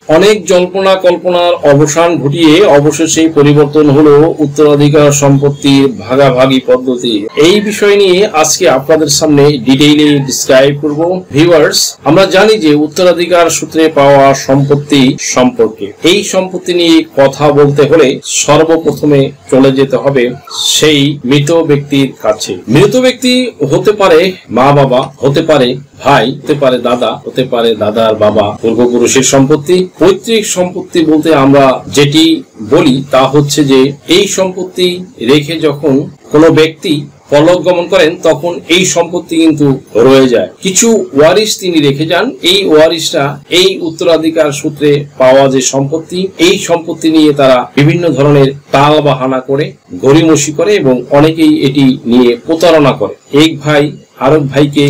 অনেক জল্পনা কল্পনার অবসান ঘটিয়ে অবশেষে পরিবর্তন হলো উত্তরাধিকার সম্পত্তির ভাগাভাগি পদ্ধতি। এই বিষয় নিয়ে আজকে আপনাদের সামনে ডিটেইলে ডিসক্রাইব করব। ভিউয়ার্স, আমরা জানি যে উত্তরাধিকার সূত্রে পাওয়া সম্পত্তি সম্পর্কে এই সম্পত্তি নিয়ে কথা বলতে হলে সর্বপ্রথমে চলে যেতে হবে সেই মৃত ব্যক্তির কাছে। মৃত ব্যক্তি হতে পারে মা বাবা, হতে পারে ভাই, হতে পারে দাদা, হতে পারে দাদার বাবা, পূর্বপুরুষের সম্পত্তি। পৈতৃক সম্পত্তি বলতে আমরা যেটি বলি তা হচ্ছে যে এই সম্পত্তি রেখে যখন কোনো ব্যক্তি পরলোক গমন করেন তখন এই সম্পত্তি কিন্তু রয়ে যায়। কিছু ওয়ারিশ তিনি রেখে যান, এই ওয়ারিশরা এই উত্তরাধিকার সূত্রে পাওয়া যে সম্পত্তি, এই সম্পত্তি নিয়ে তারা বিভিন্ন ধরনের টাল বাহানা করে, গড়িমসি করে এবং অনেকেই এটি নিয়ে প্রতারণা করে। এক ভাই আরেক ভাইকে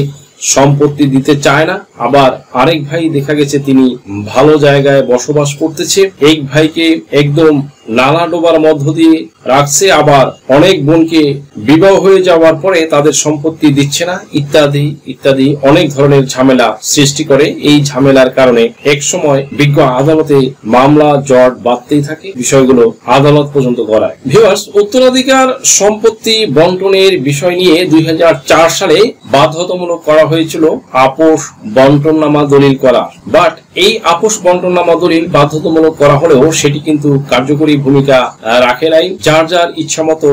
সম্পত্তি দিতে চায় না, আবার আরেক ভাই দেখা গেছে তিনি ভালো জায়গায় বসবাস করতেছে, এক ভাইকে একদম নালা ডোবার মধ্য দিয়ে রাখছে, আবার অনেক বোনকে বিবাহ হয়ে যাওয়ার পরে তাদের সম্পত্তি দিচ্ছে না, ইত্যাদি ইত্যাদি অনেক ধরনের ঝামেলা সৃষ্টি করে। এই ঝামেলার কারণে এক সময় বিজ্ঞ আদালতে মামলা জট বাঁধতেই থাকে, বিষয়গুলো আদালত পর্যন্ত গড়ায়। ভিউয়ার্স, উত্তরাধিকার সম্পত্তি বন্টনের বিষয় নিয়ে 2004 সালে বাধ্যতামূলক করা হয়েছিল আপোষ বন্টননামা দলিল করা। বাট এই আপোষ বন্টননামা দলিল বাধ্যতামূলক করা হলেও সেটি কিন্তু কার্যকরী ভূমিকা রাখে নাই। যার যার ইচ্ছা মতো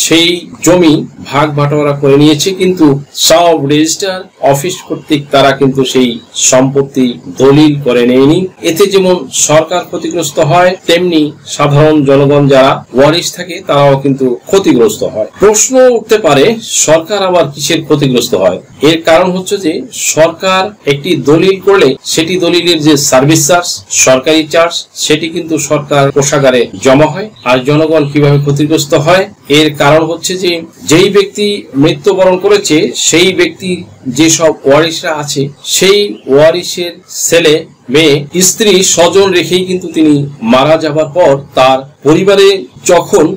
সেই জমি ভাগ বাটোয়ারা করে নিয়েছে, কিন্তু সাব রেজিস্ট্রার অফিস কর্তৃক তারা কিন্তু সেই সম্পত্তি দলিল করে নেয়নি। এতে যেমন সরকার ক্ষতিগ্রস্ত হয়, তেমনি সাধারণ জনগণ যারা ওয়ারিশ থাকে তারাও কিন্তু ক্ষতিগ্রস্ত হয়। প্রশ্ন উঠতে পারে, সরকার আবার কিসের ক্ষতিগ্রস্ত হয়? এর কারণ হচ্ছে যে সরকার একটি দলিল করলে সেটি দলিলের যে সার্ভিস চার্জ, সরকারি চার্জ, সেটি কিন্তু সরকার কোষাগারে জমা হয়। আর জনগণ কিভাবে ক্ষতিগ্রস্ত হয়? এর কারণ হচ্ছে যে যেই ব্যক্তি মৃত্যুবরণ করেছে সেই ব্যক্তি যেসব ওয়ারিশরা আছে সেই ওয়ারিশের ছেলে, মেয়ে, স্ত্রী, স্বজন রেখেই কিন্তু তিনি মারা যাবার পর তার পরিবারে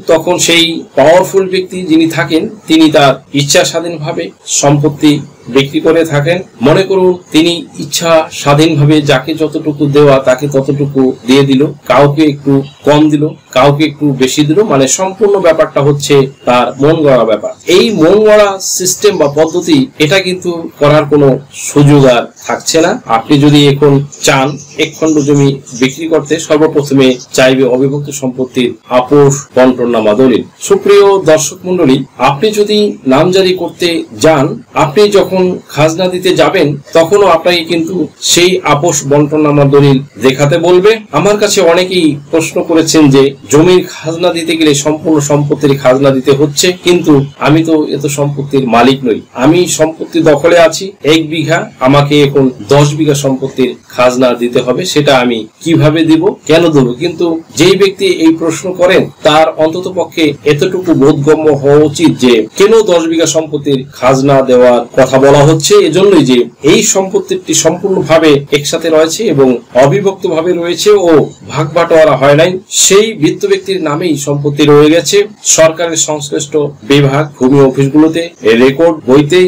তখন সেই পাওয়ারফুল ব্যক্তি যিনি থাকেন তিনি তার ইচ্ছা স্বাধীনভাবে সম্পত্তি বিক্রি করে থাকেন। মনে করুন তিনি ইচ্ছা স্বাধীনভাবে যাকে যতটুকু দেওয়া তাকে ততটুকু দিয়ে দিল, কাউকে একটু কম দিল, কাউকে একটু বেশি দিল, মানে সম্পূর্ণ ব্যাপারটা হচ্ছে তার মন গড়া ব্যাপার। এই মন গড়া সিস্টেম বা পদ্ধতি এটা কিন্তু করার কোনো সুযোগ আর থাকছে না। আপনি যদি এখন চান এক খণ্ড জমি বিক্রি করতে, সর্বপ্রথমে চাইবে অবিভক্ত সম্পত্তির আপোষ বন্টননামা দলিল। সুপ্রিয় দর্শক মন্ডলী, আপনি যদি নামজারি করতে যান, আপনি যখন খাজনা দিতে যাবেন তখনও আপনাকে কিন্তু সেই আপোষ বন্টননামা দলিল দেখাতে বলবে। আমার কাছে অনেকেই প্রশ্ন করেছেন যে জমির খাজনা দিতে গেলে সম্পূর্ণ সম্পত্তির খাজনা দিতে হচ্ছে, কিন্তু আমি তো এত সম্পত্তির মালিক নই, আমি সম্পত্তি দখলে আছি 1 বিঘা, আমাকে এখন 10 বিঘা সম্পত্তির খাজনা দিতে হবে, সেটা আমি কিভাবে দিব, কেন দেব? কিন্তু যেই ব্যক্তি এই প্রশ্ন করেন তার অন্তত পক্ষে এতটুকু বোধগম্য হওয়া উচিত যে কেন 10 বিঘা সম্পত্তির খাজনা দেওয়ার কথা বলা হচ্ছে। এজন্যই যে এই সম্পত্তিটি সম্পূর্ণভাবে একসাথে রয়েছে এবং অবিভক্ত ভাবে রয়েছে ও ভাগ বাটোয়ারা হয় নাই, সেই বৃত্ত ব্যক্তির নামেই সম্পত্তি রয়ে গেছে। সরকারের সংশ্লিষ্ট বিভাগ, ভূমি অফিসগুলোতে, রেকর্ড বইতে,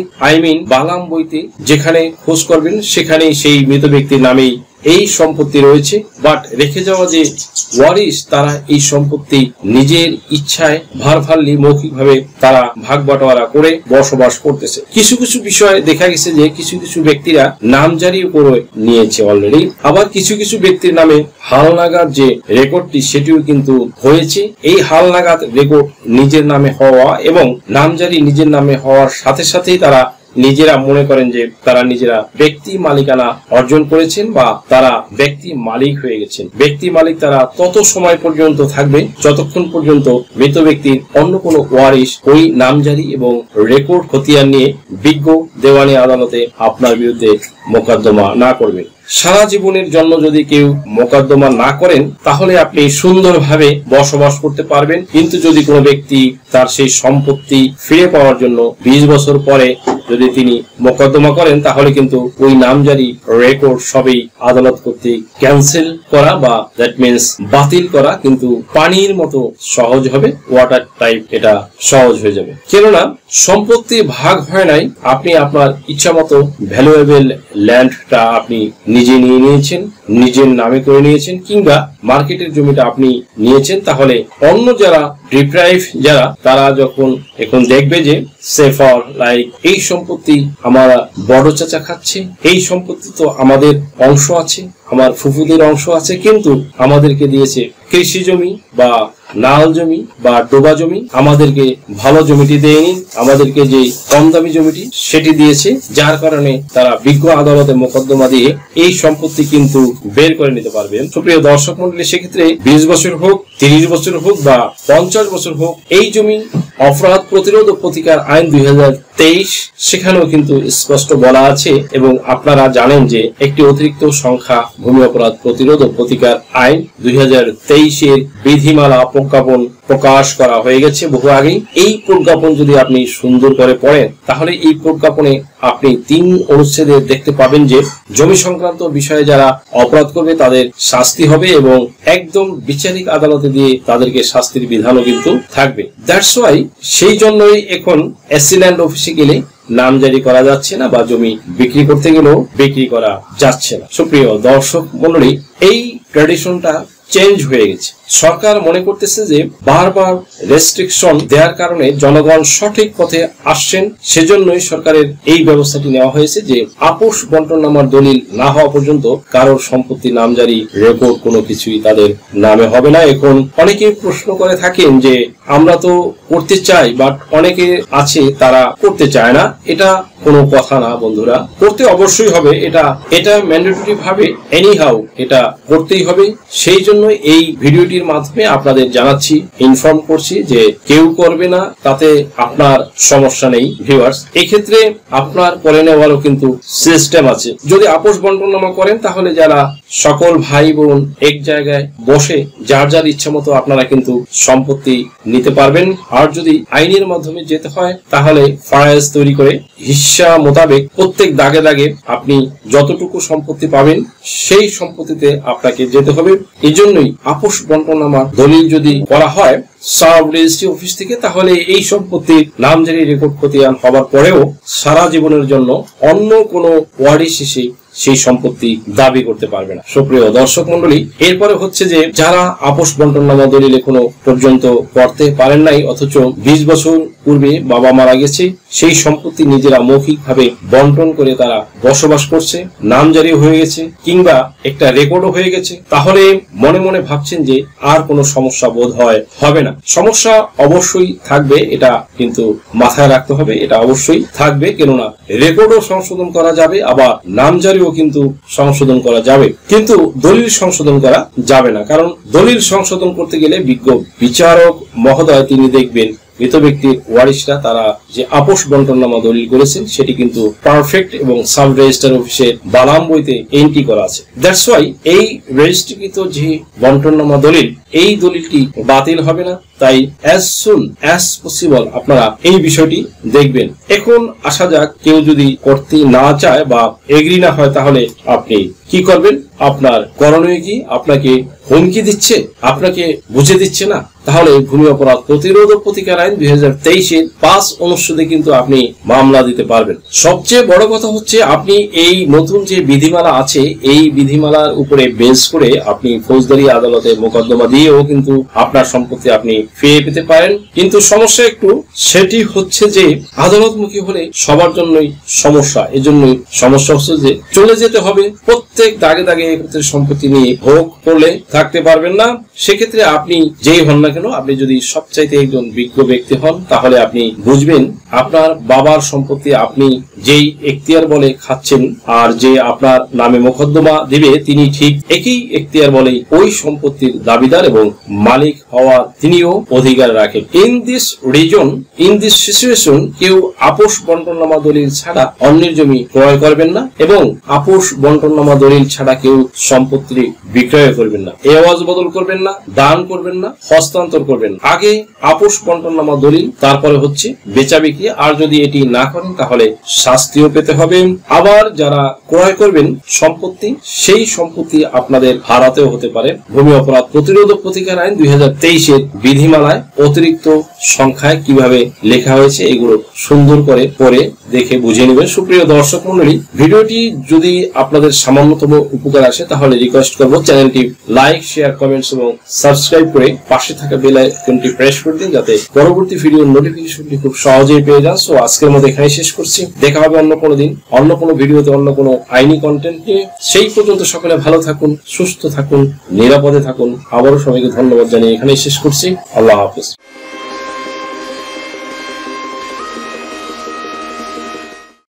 বালাম বইতে যেখানে খোঁজ করবেন সেখানেই সেই মৃত ব্যক্তির নামেই এই সম্পত্তি রয়েছে। বাট রেখে যাওয়া যে ওয়ারিশ তারা এই সম্পত্তি নিজের ইচ্ছায় ভার্বালি মৌখিকভাবে তারা ভাগ বাটোয়ারা করে বসবাস করতেছে। কিছু কিছু বিষয় দেখা গেছে যে কিছু কিছু ব্যক্তিরা নামজারিও করে নিয়েছে অলরেডি, আবার কিছু কিছু ব্যক্তির নামে হালনাগাদ যে রেকর্ডটি সেটিও কিন্তু হয়েছে। এই হালনাগাদ রেকর্ড নিজের নামে হওয়া এবং নামজারি নিজের নামে হওয়ার সাথে সাথেই তারা নিজেরা মনে করেন যে তারা নিজেরা ব্যক্তি মালিকানা অর্জন করেছেন বা তারা ব্যক্তি মালিক হয়ে গেছেন। ব্যক্তি মালিক তারা তত সময় পর্যন্ত থাকবে যতক্ষণ পর্যন্ত মৃত ব্যক্তির অন্য কোনো ওয়ারিশ ওই নামজারি এবং রেকর্ড খতিয়ান নিয়ে বিজ্ঞ দেওয়ানি আদালতে আপনার বিরুদ্ধে মোকদ্দমা না করবে। সারা জীবনের জন্য যদি কেউ মোকদ্দমা না করেন তাহলে আপনি সুন্দরভাবে বসবাস করতে পারবেন, কিন্তু যদি কোনো ব্যক্তি তার সেই সম্পত্তি ফিরে পাওয়ার জন্য 20 বছর পরে যদি তিনি মোকদ্দমা করেন তাহলে কিন্তু ওই নামজারি রেকর্ড সবই আদালত কর্তৃক ক্যান্সেল করা বা দ্যাট মিনস বাতিল করা কিন্তু পানির মতো সহজ হবে, ওয়াটার টাইপ এটা সহজ হয়ে যাবে। কেননা সম্পত্তি ভাগ হয় নাই, আপনি আপনার ইচ্ছা মতো ভ্যালুয়েবল ল্যান্ডটা আপনি নিজে নিয়ে নিয়েছেন, নিজের নামে করে নিয়েছেন, কিংবা মার্কেটের জমিটা আপনি নিয়েছেন, তাহলে অন্য যারা ডিপ্রাইভ যারা তারা যখন এখন দেখবে যে সেফর লাইক এই সম্পত্তি আমার বড় চাচা খাচ্ছে, এই সম্পত্তি তো আমাদের অংশ আছে, আমার ফুফুদের অংশ আছে, কিন্তু আমাদেরকে দিয়েছে কৃষি জমি বা নাল জমি বা ডোবা জমি, আমাদেরকে ভালো জমিটি দেয়নি, আমাদেরকে যে কম দামি জমিটি সেটি দিয়েছে, যার কারণে তারা বিজ্ঞ আদালতে মোকদ্দমা দিয়ে এই সম্পত্তি কিন্তু বের করে নিতে পারবেন। সুপ্রিয় দর্শক মন্ডলী, সেক্ষেত্রে 20 বছর হোক, 30 বছর হোক বা 50 বছর হোক, এই জমি অপরাধ প্রতিরোধ ও প্রতিকার আইন 2023 সেখানেও কিন্তু স্পষ্ট বলা আছে, এবং আপনারা জানেন যে একটি অতিরিক্ত সংখ্যা ভূমি অপরাধ প্রতিরোধ ও প্রতিকার আইন 2023 বিধিমালা প্রজ্ঞাপন প্রকাশ করা হয়ে গেছে বহু আগেই। এই প্রজ্ঞাপন যদি আপনি সুন্দর করে পড়েন, তাহলে এই প্রজ্ঞাপনে আপনি 3 অনুচ্ছেদে দেখতে পাবেন যে জমি সংক্রান্ত বিষয়ে যারা অপরাধ করবে তাদের শাস্তি হবে, এবং একদম বিচারিক আদালতে দিয়ে তাদেরকে শাস্তির বিধানও কিন্তু থাকবে। দ্যাটস ওয়াই সেই জন্যই এখন এসসি ল্যান্ড অফিসে গেলে নাম জারি করা যাচ্ছে না, বা জমি বিক্রি করতে গেলেও বিক্রি করা যাচ্ছে না। সুপ্রিয় দর্শক মন্ডলী, এই ট্র্যাডিশনটা চেঞ্জ হয়ে গেছে। সরকার মনে করতেছে যে বারবার রেস্ট্রিকশন দেওয়ার কারণে জনগণ সঠিক পথে আসছেন, সেজন্যই সরকারের এই ব্যবস্থাটি নেওয়া হয়েছে যে আপোষ বন্টননামার দলিল না হওয়া পর্যন্ত কারোর সম্পত্তি নামজারি রেকর্ড কোনো কিছুই তাদের নামে হবে না। এখন অনেকে প্রশ্ন করে থাকেন যে আমরা তো করতে চাই, বাট অনেকে আছে তারা করতে চায় না। এটা কোনো কথা না বন্ধুরা, করতে অবশ্যই হবে, এটা ম্যান্ডেটরি ভাবে এনিহাউ এটা করতেই হবে। সেই জন্য এই ভিডিওটির মাধ্যমে আপনাদের জানাচ্ছি, ইনফর্ম করছি যে কেউ করবে না, তাতে আপনার সমস্যা নেই ভিউয়ার্স। এই ক্ষেত্রে আপনার করে নেওয়ারও কিন্তু সিস্টেম আছে। যদি আপোষ বন্টননামা করেন, তাহলে যারা সকল ভাই বোন এক জায়গায় বসে যার যার ইচ্ছা মতো আপনারা কিন্তু সম্পত্তি নিতে পারবেন। আর যদি আইনের মাধ্যমে যেতে হয়, তাহলে ফায়াজ তৈরি করে হিস্সা মোতাবেক প্রত্যেক দাগে দাগে আপনি যতটুকু সম্পত্তি পাবেন সেই সম্পত্তিতে আপনাকে যেতে হবে। এই জন্যই আপোষ বন্টননামা দলিল যদি করা হয় সাব রেজিস্ট্রি অফিস থেকে, তাহলে এই সম্পত্তির নামজারি রেকর্ড খতিয়ান হবার পরেও সারা জীবনের জন্য অন্য কোনো ওয়ারিশ এসে সেই সম্পত্তি দাবি করতে পারবে না। সুপ্রিয় দর্শক মন্ডলী, এরপরে হচ্ছে যে যারা আপোষ বন্টননামা দলিল এখনো পর্যন্ত করতে পারেন নাই, অথচ 20 বছর পূর্বে বাবা মারা গেছে, সেই সম্পত্তি নিজেরা মৌখিকভাবে বন্টন করে তারা বসবাস করছে, নামজারি হয়ে গেছে, কিংবা একটা রেকর্ডও হয়ে গেছে, তাহলে মনে মনে ভাবছেন যে আর কোনো সমস্যা বোধ হয় হবে না। সমস্যা অবশ্যই থাকবে, এটা কিন্তু মাথায় রাখতে হবে, এটা অবশ্যই থাকবে। কেননা রেকর্ডও সংশোধন করা যাবে, আবার নামজারিও কিন্তু সংশোধন করা যাবে, কিন্তু দলিল সংশোধন করা যাবে না। কারণ দলিল সংশোধন করতে গেলে বিজ্ঞ বিচারক মহোদয় তিনি দেখবেন মৃত ব্যক্তির ওয়ারিশরা তারা যে আপোষ বন্টননামা দলিল করেছেন সেটি কিন্তু পারফেক্ট এবং সাব রেজিস্টার অফিসের বালাম বইতে এন্ট্রি করা আছে। দ্যাটস ওয়াই এই রেজিস্ট্রিকৃত যে বন্টননামা দলিল, এই দলিলটি বাতিল হবে না। তাই অ্যাজ সুন অ্যাজ পসিবল আপনারা এই বিষয়টি দেখবেন। এখন আসা যাক, কেউ যদি করতে না চায় বা এগ্রি না হয়, তাহলে আপনি কি করবেন? আপনার করণীয় কি? আপনাকে হুমকি দিচ্ছে, আপনাকে বুঝে দিচ্ছে না, তাহলে ভূমি অপরাধ প্রতিরোধ ও প্রতিকার আইন 2023 5 অনুচ্ছেদে কিন্তু আপনি মামলা দিতে পারবেন। সবচেয়ে বড় কথা হচ্ছে আপনি এই নতুন যে বিধিমালা আছে, এই বিধিমালার উপরে বেস করে আপনি ফৌজদারি আদালতে মোকদ্দমা দিয়েও কিন্তু আপনার সম্পত্তি আপনি ফিরে পেতে পারেন। কিন্তু সমস্যা একটু, সেটি হচ্ছে যে আদালতমুখী হলে সবার জন্যই সমস্যা। এজন্যই সমস্যা হচ্ছে যে চলে যেতে হবে, প্রত্যেক দাগে দাগে সম্পত্তি নিয়ে ভোগ করলে থাকতে পারবেন না। সেক্ষেত্রে আপনি যেই হন না কেন, আপনি যদি সবচাইতে একজন বিজ্ঞ ব্যক্তি হন, তাহলে আপনি বুঝবেন আপনার বাবার সম্পত্তি আপনি যেই এখতিয়ার বলে খাচ্ছেন, আর যে আপনার নামে মোকদ্দমা দিবে তিনি ঠিক একই এখতিয়ার বলে ওই সম্পত্তির দাবিদার এবং মালিক হওয়ার তিনিও অধিকার রাখেন। In this reason, in this situation, কেউ আপোষ বন্টননামা দলিল ছাড়া অন্যের জমি ক্রয় করবেন না, এবং আপোষ বন্টননামা দলিল ছাড়া কেউ সম্পত্তি বিক্রয় করবেন না, এওয়াজ বদল করবেন না, দান করবেন না, হস্তান্তর হস্তান্তর করবেন। আগে আপোষ বন্টননামা দলিল, তারপরে হচ্ছে বেচা বিক্রি। আর যদি এটি না করেন তাহলে শাস্তিও পেতে হবে। আবার যারা ক্রয় করবেন সম্পত্তি, সেই সম্পত্তি আপনাদের হারাতেও হতে পারে। ভূমি অপরাধ প্রতিরোধক প্রতিকার আইন 2023 বিধিমালায় অতিরিক্ত সংখ্যায় কিভাবে লেখা হয়েছে এগুলো সুন্দর করে পড়ে দেখে বুঝে নেবেন। সুপ্রিয় দর্শক মন্ডলী, ভিডিওটি যদি আপনাদের সামান্যতম উপকার আসে তাহলে রিকোয়েস্ট করব চ্যানেলটি লাইক, শেয়ার, কমেন্টস এবং সাবস্ক্রাইব করে পাশে থাকা বেল আইকনটি প্রেস করে দিন, যাতে পরবর্তী ভিডিওর নোটিফিকেশনটি খুব সহজেই পেয়ে যান। সো আজকের মতো এখানেই শেষ করছি। দেখা হবে অন্য কোনো দিন, অন্য কোনো ভিডিওতে, অন্য কোনো আইনি কন্টেন্ট নিয়ে। সেই পর্যন্ত সকলে ভালো থাকুন, সুস্থ থাকুন, নিরাপদে থাকুন। আবারও সবাইকে ধন্যবাদ জানিয়ে এখানেই শেষ করছি। আল্লাহ হাফেজ।